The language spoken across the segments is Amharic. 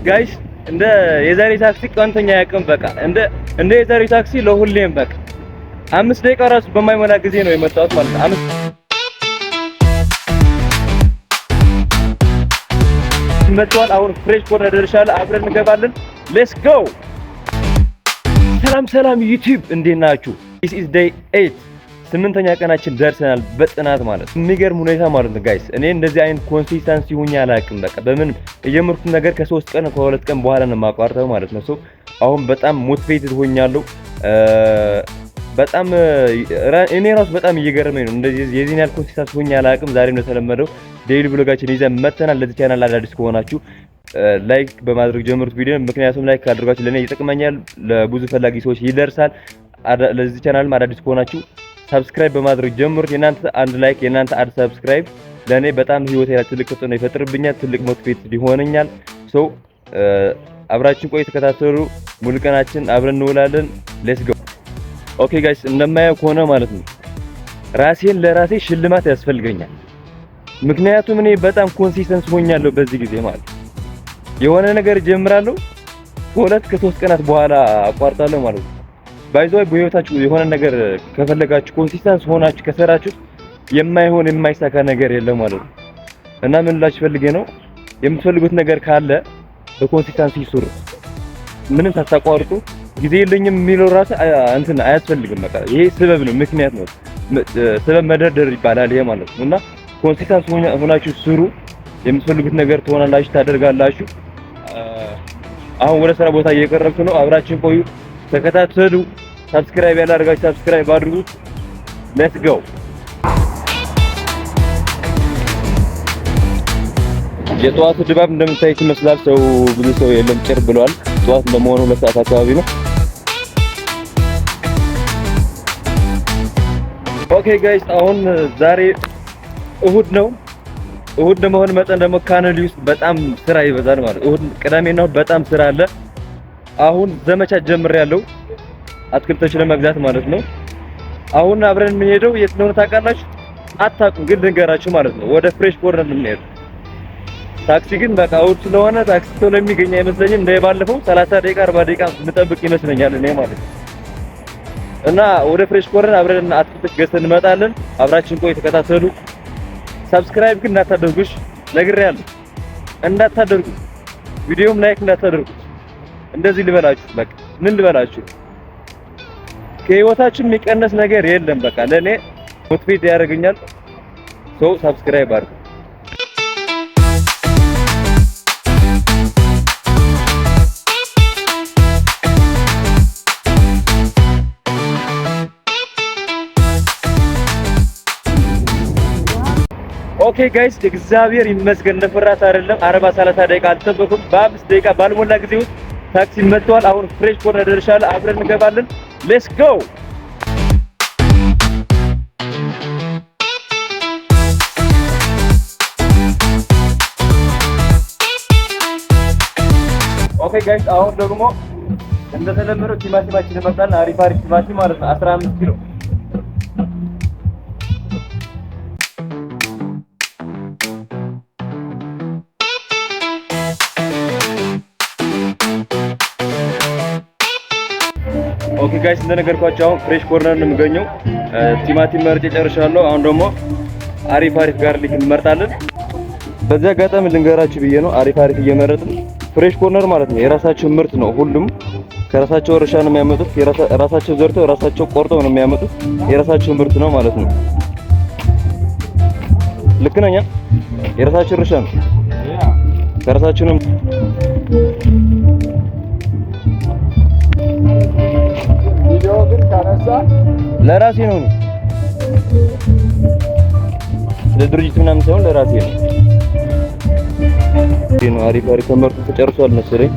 ጋይስ እንደ የዛሬ ታክሲ ቋንተኛ ያቀም በቃ እንደ የዛሬ ታክሲ ለሁሌም በቃ 5 ደቂቃ ራሱ በማይሞላ ጊዜ ነው የመጣሁት ማለት ነው። መጥቷል። አሁን ፍሬሽ ኮርነር ደርሻለሁ። አብረን እንገባለን። ሌትስ ጎ። ሰላም ዩቲዩብ እንዴት ናችሁ? this is day 8 8ኛ ቀናችን ደርሰናል በጥናት ማለት የሚገርም ሁኔታ ማለት ነው ጋይስ። እኔ እንደዚህ አይነት ኮንሲስተንሲ ሆኜ አላውቅም። በቃ በምን የጀመርኩት ነገር ከ3 ቀን ከ2 ቀን በኋላ ነው የማቋርጠው ማለት ነው። አሁን በጣም ሞቲቬትድ ሆኛለሁ። በጣም እኔ ራሱ በጣም እየገረመኝ ነው። እንደዚህ የዚህን ያህል ኮንሲስተንሲ ሆኜ አላውቅም። ዛሬም እንደተለመደው ዴይሊ ብሎጋችን ይዘን መተናል። ለዚህ ቻናል አዳዲስ ከሆናችሁ ላይክ በማድረግ ጀምሩት ቪዲዮ፣ ምክንያቱም ላይክ ካደረጋችሁ ለኔ ይጠቅመኛል፣ ለብዙ ፈላጊ ሰዎች ይደርሳል። ለዚህ ቻናልም አዳዲስ ከሆናችሁ ሰብስክራይብ በማድረግ ጀምሩት። የናንተ አንድ ላይክ የናንተ አንድ ሰብስክራይብ ለኔ በጣም ህይወቴ ላይ ትልቅ ተጽዕኖ ይፈጥርብኛል፣ ትልቅ ሞቲቬት ይሆነኛል። አብራችን ቆይ ተከታተሉ። ሙሉ ቀናችን አብረን እንውላለን። ሌትስ ጎ። ኦኬ ጋይስ እንደማየው ከሆነ ማለት ነው ራሴን ለራሴ ሽልማት ያስፈልገኛል። ምክንያቱም እኔ በጣም ኮንሲስተንስ ሆኛለሁ በዚህ ጊዜ ማለት የሆነ ነገር ጀምራለሁ ከ3 ቀናት በኋላ አቋርጣለሁ ማለት ነው። ባይዘው በህይወታችሁ የሆነ ነገር ከፈለጋችሁ ኮንሲስተንስ ሆናችሁ ከሰራችሁ የማይሳካ ነገር የለም ማለት ነው። እና ምን ልላችሁ ፈልጌ ነው የምትፈልጉት ነገር ካለ በኮንሲስተንሲ ስሩ። ምንም ሳታቋርጡ ጊዜ የለኝም የሚለው ራስ እንትን አያስፈልግም። በቃ ይሄ ስበብ ነው፣ ምክንያት ነው። ስበብ መደርደር ይባላል ይሄ ማለት ነው። እና ኮንሲስተንስ ሆናችሁ ስሩ። የምትፈልጉት ነገር ትሆናላችሁ፣ ታደርጋላችሁ። አሁን ወደ ስራ ቦታ እየቀረብኩ ነው። አብራችን ቆዩ፣ ተከታተሉ። ሰብስክራይብ ያላደረጋችሁ ሰብስክራይብ አድርጉ። ሌትስ ጎ። የጠዋቱ ድባብ እንደምታዩት ይመስላል። ብዙ ሰው የለም፣ ጭር ብሏል። ጠዋት ለመሆኑ 2 ሰዓት አካባቢ ነው። ኦኬ ጋይስ አሁን ዛሬ እሁድ ነው። እሁድ እንደመሆን መጠን ደግሞ ካናሊ ውስጥ በጣም ስራ ይበዛል ማለት እሁድ፣ ቅዳሜና እሁድ በጣም ስራ አለ። አሁን ዘመቻ ጀምሬያለሁ አትክልቶች ለመግዛት ማለት ነው። አሁን አብረን የምንሄደው የት ነው ታውቃላችሁ? አታውቁም፣ ግን ልንገራችሁ ማለት ነው። ወደ ፍሬሽ ኮርነር የምንሄደው ታክሲ ግን በቃ እሁድ ስለሆነ ታክሲ ቶሎ የሚገኝ አይመስለኝም። እንደባለፈው 30 ደቂቃ 40 ደቂቃ እንጠብቅ ይመስለኛል እኔ ማለት ነው። እና ወደ ፍሬሽ ኮርነር አብረን አትክልቶች ገዝተን እንመጣለን። አብራችን ቆይ ተከታተሉ። ሰብስክራይብ ግን እንዳታደርጉሽ ነግሬያለሁ፣ እንዳታደርጉ። ቪዲዮም ላይክ እንዳታደርጉ። እንደዚህ ልበላችሁ በቃ ምን ልበላችሁ፣ ከህይወታችን የሚቀነስ ነገር የለም። በቃ ለኔ ሞቲቬት ያደርገኛል። ሰብስክራይብ አድርጉ። ኦኬ ጋይስ እግዚአብሔር ይመስገን እንደፈራት አይደለም። 40-30 ደቂቃ አልጠበኩም። በ5 ደቂቃ ባልሞላ ጊዜ ውስጥ ታክሲ መጥቷል። አሁን ፍሬሽ ኮርነር ደርሻለሁ። አብረን እንገባለን። ሌትስ ጎ። ኦኬ ጋይስ አሁን ደግሞ እንደተለመደው ቲማቲማችን ይመጣል። አሪፍ ቲማቲም ማለት ነው 15 ኪሎ። ኦኬ ጋይስ እንደነገርኳችሁ አሁን ፍሬሽ ኮርነር ነው የምገኘው። ቲማቲም መርጬ ጨርሻለሁ። አሁን ደግሞ አሪፍ ጋርሊክ እንመርጣለን። በዚህ አጋጣሚ ልንገራችሁ ብዬ ነው አሪፍ እየመረጥን ፍሬሽ ኮርነር ማለት ነው የራሳቸው ምርት ነው። ሁሉም ከራሳቸው እርሻ ነው የሚያመጡት። ራሳቸው ዘርተው ራሳቸው ቆርጠው ነው የሚያመጡት። የራሳቸው ምርት ነው ማለት ነው። ልክ ነኝ? የራሳቸው እርሻ ነው። ከራሳቸው ነው። ቪዲዮ ግን ካነሳ ለራሴ ነው። ለድርጅት ምናምን ሳይሆን ለራሴ ነው። ነው አሪፍ ተመርጦ ተጨርሷል መሰለኝ።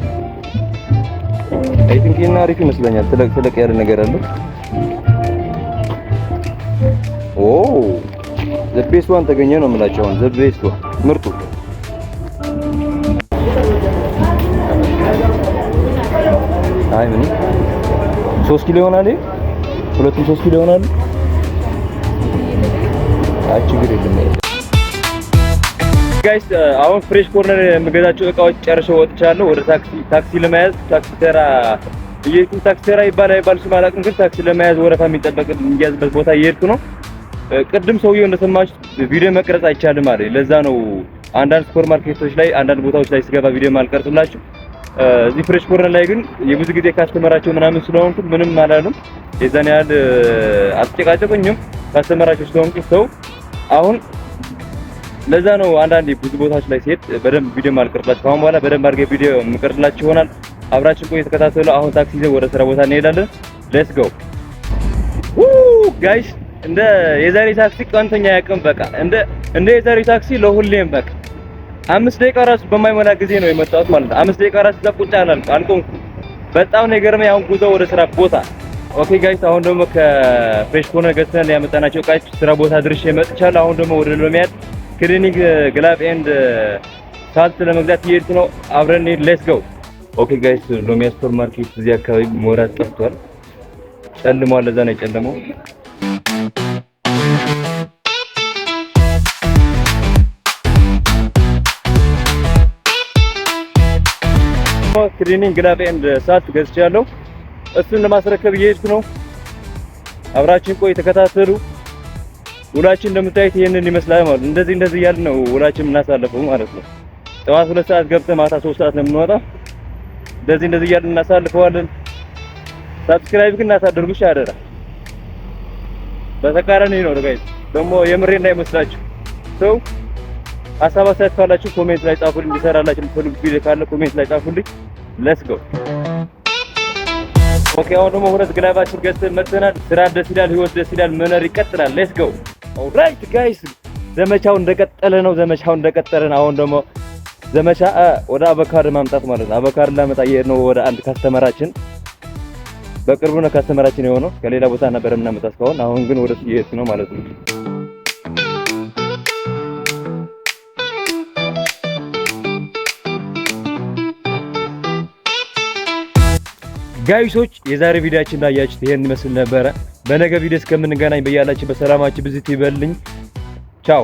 አይ ቲንክ እና አሪፍ ይመስለኛል። ትለቅ ያለ ነገር አለ። ኦ ዘ ቤስት ዋን ተገኘ ነው የምላቸው። አሁን ዘ ቤስት ዋን ምርጡ አይ ምን 3 ኪሎ ይሆናል። ሁለቱም 3 ኪሎ ይሆናል። አይ ችግር የለም። ጋይስ አሁን ፍሬሽ ኮርነር የምገዛቸው እቃዎች ጨርሼው ወጥቻለሁ። ወደ ታክሲ ለመያዝ ታክሲ ተራ እየሄድኩ ታክሲ ተራ ይባል ስም አላውቅም፣ ግን ታክሲ ለመያዝ ወረፋ የሚያዝበት ቦታ እየሄድኩ ነው። ቅድም ሰውየው እንደሰማችሁ ቪዲዮ መቅረጽ አይቻልም አለ። ለዛ ነው አንዳንድ ሱፐር ማርኬቶች ላይ አንዳንድ ቦታዎች ላይ ስገባ ቪዲዮ ማልቀርጽላችሁ። እዚህ ፍሬሽ ኮርነር ላይ ግን የብዙ ጊዜ ካስተመራቸው ምናምን ስለሆንኩ ምንም አላሉም። የዛን ያህል አትጨቃጨቁኝም። ካስተመራቸው ስለሆንኩ ሰው አሁን ለዛ ነው አንዳንዴ ብዙ ቦታዎች ላይ ሲሄድ በደንብ ቪዲዮ ማልቀርጽላችሁ። አሁን በኋላ በደንብ አድርጌ ቪዲዮ የምቀርጽላችሁ ይሆናል። አብራችሁ ቆይ ተከታተሉ። አሁን ታክሲ ይዘን ወደ ስራ ቦታ እንሄዳለን። ሌትስ ጎ ጋይስ። እንደ የዛሬ ታክሲ ቀንተኛ ያቀም በቃ እንደ የዛሬ ታክሲ ለሁሌም በቃ 5 ደቂቃ ራሱ በማይሞላ ጊዜ ነው የመጣሁት ማለት ነው። 5 ደቂቃ ራሱ ቁጭ አልቆምኩም። በጣም ነው የገረመኝ። አሁን ጉዞ ወደ ስራ ቦታ። ኦኬ ጋይስ፣ አሁን ደግሞ ከፍሬሽ ኮርነር ገዝተን ያመጣናቸው እቃዎች ስራ ቦታ ድርሼ መጥቻለሁ። አሁን ደግሞ ወደ ሎሚያድ ክሊኒክ ግላቭ ኤንድ ሳልት ለመግዛት እየሄድኩ ነው። አብረን እንሂድ። ሌትስ ጎ። ኦኬ ጋይስ፣ ሎሚያድ ሱፐር ማርኬት እዚህ አካባቢ መውራት ጠፍቷል፣ ጨልሟል። ለዛ ነው የጨለመው። ክሊኒክ ግላቭ ኤንድ ሳልት ገዝቻለሁ። እሱን ለማስረከብ እየሄድኩ ነው። አብራችን ቆይ ተከታተሉ። ውላችን እንደምታዩት ይሄንን ይመስላል ማለት እንደዚህ እያልን ነው ውላችን እናሳልፈው ማለት ነው። ጠዋት 2 ሰዓት ገብተን ማታ 3 ሰዓት ነው የምንወጣው። እንደዚህ እያልን እናሳልፈዋለን። ሰብስክራይብ ግን እናሳደርጉሽ አደራ። በተቃራኒ ነው ጋይስ፣ ደግሞ የምሬ እንዳይመስላችሁ። ሰው ሀሳብ አስተያየት ካላችሁ ኮሜንት ላይ ጻፉልኝ። እንዲሰራላችሁ የምትፈልጉት ቪዲዮ ካለ ኮሜንት ላይ ጻፉልኝ። ሌትስ ጎ። ኦኬ፣ አሁን ደግሞ ሁለት ግላባችን ገዝተን መጥተናል። ስራ ደስ ይላል፣ ህይወት ደስ ይላል፣ መኖር ይቀጥላል። ሌትስ ጎ። ኦልራይት ጋይስ፣ ዘመቻው እንደቀጠለ ነው። አሁን ደግሞ ዘመቻ ወደ አቮካዶ ማምጣት ማለት ነው። አቮካዶ ላመጣ ነው ወደ አንድ ካስተመራችን። በቅርቡ ነው ካስተመራችን የሆነው። ከሌላ ቦታ ነበር የምናመጣ እስካሁን። አሁን ግን ወደ እሱ እየሄድኩ ነው ማለት ነው። ጋይሶች የዛሬ ቪዲዮአችን እንዳያችሁት ይሄን ይመስል ነበረ። በነገ ቪዲዮ እስከምንገናኝ በያላችሁ በሰላማችሁ ብዙ ይበልኝ። ቻው።